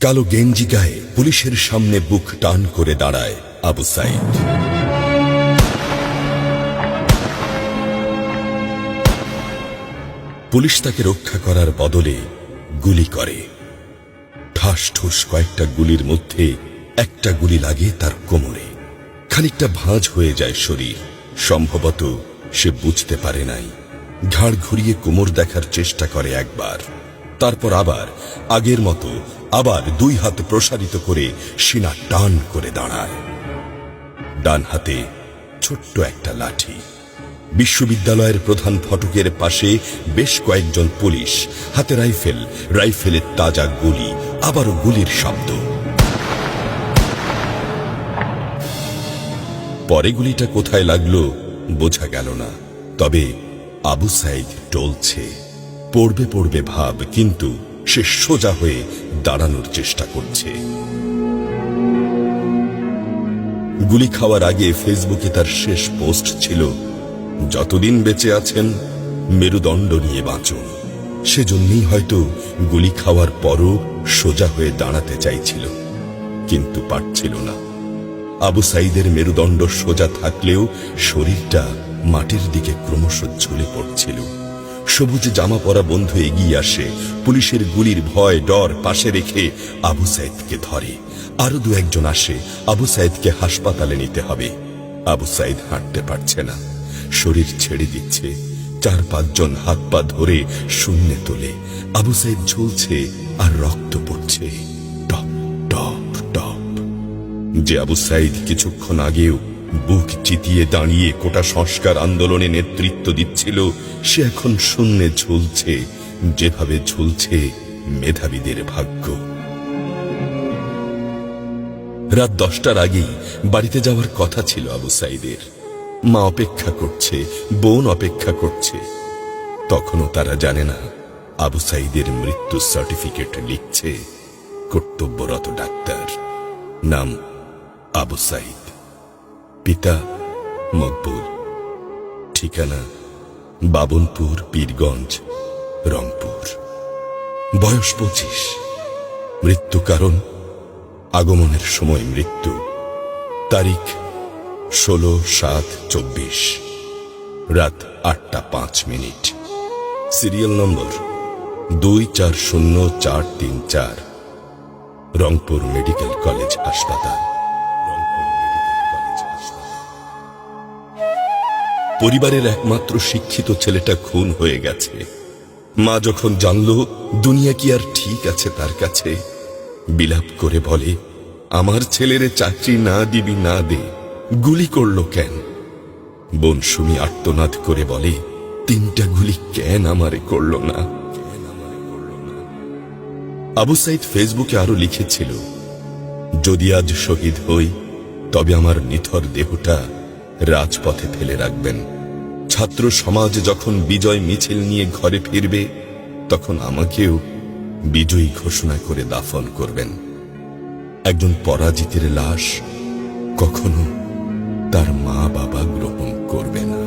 কালো গেঞ্জি গায়ে পুলিশের সামনে বুক টান করে দাঁড়ায় আবু সাইদ। পুলিশ তাকে রক্ষা করার বদলে গুলি করে। ঠাস ঠুস কয়েকটা গুলির মধ্যে একটা গুলি লাগে তার কোমরে। খানিকটা ভাঁজ হয়ে যায় শরীর। সম্ভবত সে বুঝতে পারে নাই। ঘাড় ঘুরিয়ে কোমর দেখার চেষ্টা করে একবার, তারপর আবার আগের মতো আবার দুই হাত প্রসারিত করে সিনা টান করে দাঁড়ায়। ডান হাতে ছোট্ট একটা লাঠি। বিশ্ববিদ্যালয়ের প্রধান ফটকের পাশে বেশ কয়েকজন পুলিশ, হাতে রাইফেল, রাইফেলের তাজা গুলি, আবারও গুলির শব্দ। পরে গুলিটা কোথায় লাগলো বোঝা গেল না। তবে আবু সাইদ টলছে। পড়বে পড়বে ভাব, কিন্তু সে সোজা হয়ে দাঁড়ানোর চেষ্টা করছে। গুলি খাওয়ার আগে ফেসবুকে তার শেষ পোস্ট ছিল, যতদিন বেঁচে আছেন মেরুদণ্ড নিয়ে বাঁচুন। সেজন্যই হয়তো গুলি খাওয়ার পরও সোজা হয়ে দাঁড়াতে চাইছিল, কিন্তু পারছিল না। আবু সাইদের মেরুদণ্ড সোজা থাকলেও শরীরটা মাটির দিকে ক্রমশ ঝুলে পড়ছিল। সবুজ জামা পরা বন্ধু এগিয়ে আসে, পুলিশের গুলির ভয় ডর পাশে রেখে আবু সাইদকে ধরে। আরো দু একজন আসে, আবু সাইদকে হাসপাতালে নিতে হবে। আবু সাইদ হাঁটতে পারছে না, শরীর ছেড়ে দিচ্ছে। 4-5 জন হাত পা ধরে শূন্যে তোলে। আবু সাইদ ঝুলছে আর রক্ত পড়ছে টপ টপ টপ। যে আবু সাইদ কিছুক্ষণ আগেও বুক চিতিয়ে দাঁড়িয়ে কোটা সংস্কার আন্দোলনে নেতৃত্ব দিচ্ছিল, সে এখন শূন্যে ঝুলছে, যেভাবে ঝুলছে মেধাবীদের ভাগ্য। রাত 10টার আগেই বাড়িতে যাওয়ার কথা ছিল আবু সাইদের। মা অপেক্ষা করছে, বোন অপেক্ষা করছে। তখনও তারা জানে না আবু সাইদের মৃত্যু সার্টিফিকেট লিখছে কর্তব্যরত ডাক্তার। নাম আবু সাইদ, পিতা মকবুল, ঠিকানা বাবনপুর, পীরগঞ্জ, রংপুর। বয়স 25। মৃত্যু কারণ আগমনের সময় মৃত্যু। তারিখ 16/7/24, রাত 8টা 5 minute. Serial number 240434, Rangpur medical college হাসপাতাল। পরিবারের একমাত্র শিক্ষিত ছেলেটা খুন হয়ে গেছে। মা যখন জানল দুনিয়া কি আর ঠিক আছে তার কাছে, বিলাপ করে বলে, আমার ছেলেরে চাকরি না দিবি না দে, গুলি করলো কেন? বোন সুমি আর্তনাদ করে বলে, 3টা গুলি কেন আমারে করলো না? আবু সাইদ ফেসবুকে আরো লিখেছিল, যদি আজ শহীদ হই তবে আমার নিথর দেহটা রাজপথে ফেলে রাখবেন। ছাত্র সমাজ যখন বিজয় মিছিল নিয়ে ঘরে ফিরবে, তখন আমাকেও বিজয়ী ঘোষণা করে দাফন করবেন। একজন পরাজিতের লাশ কখনো তার মা বাবা গ্রহণ করবে না।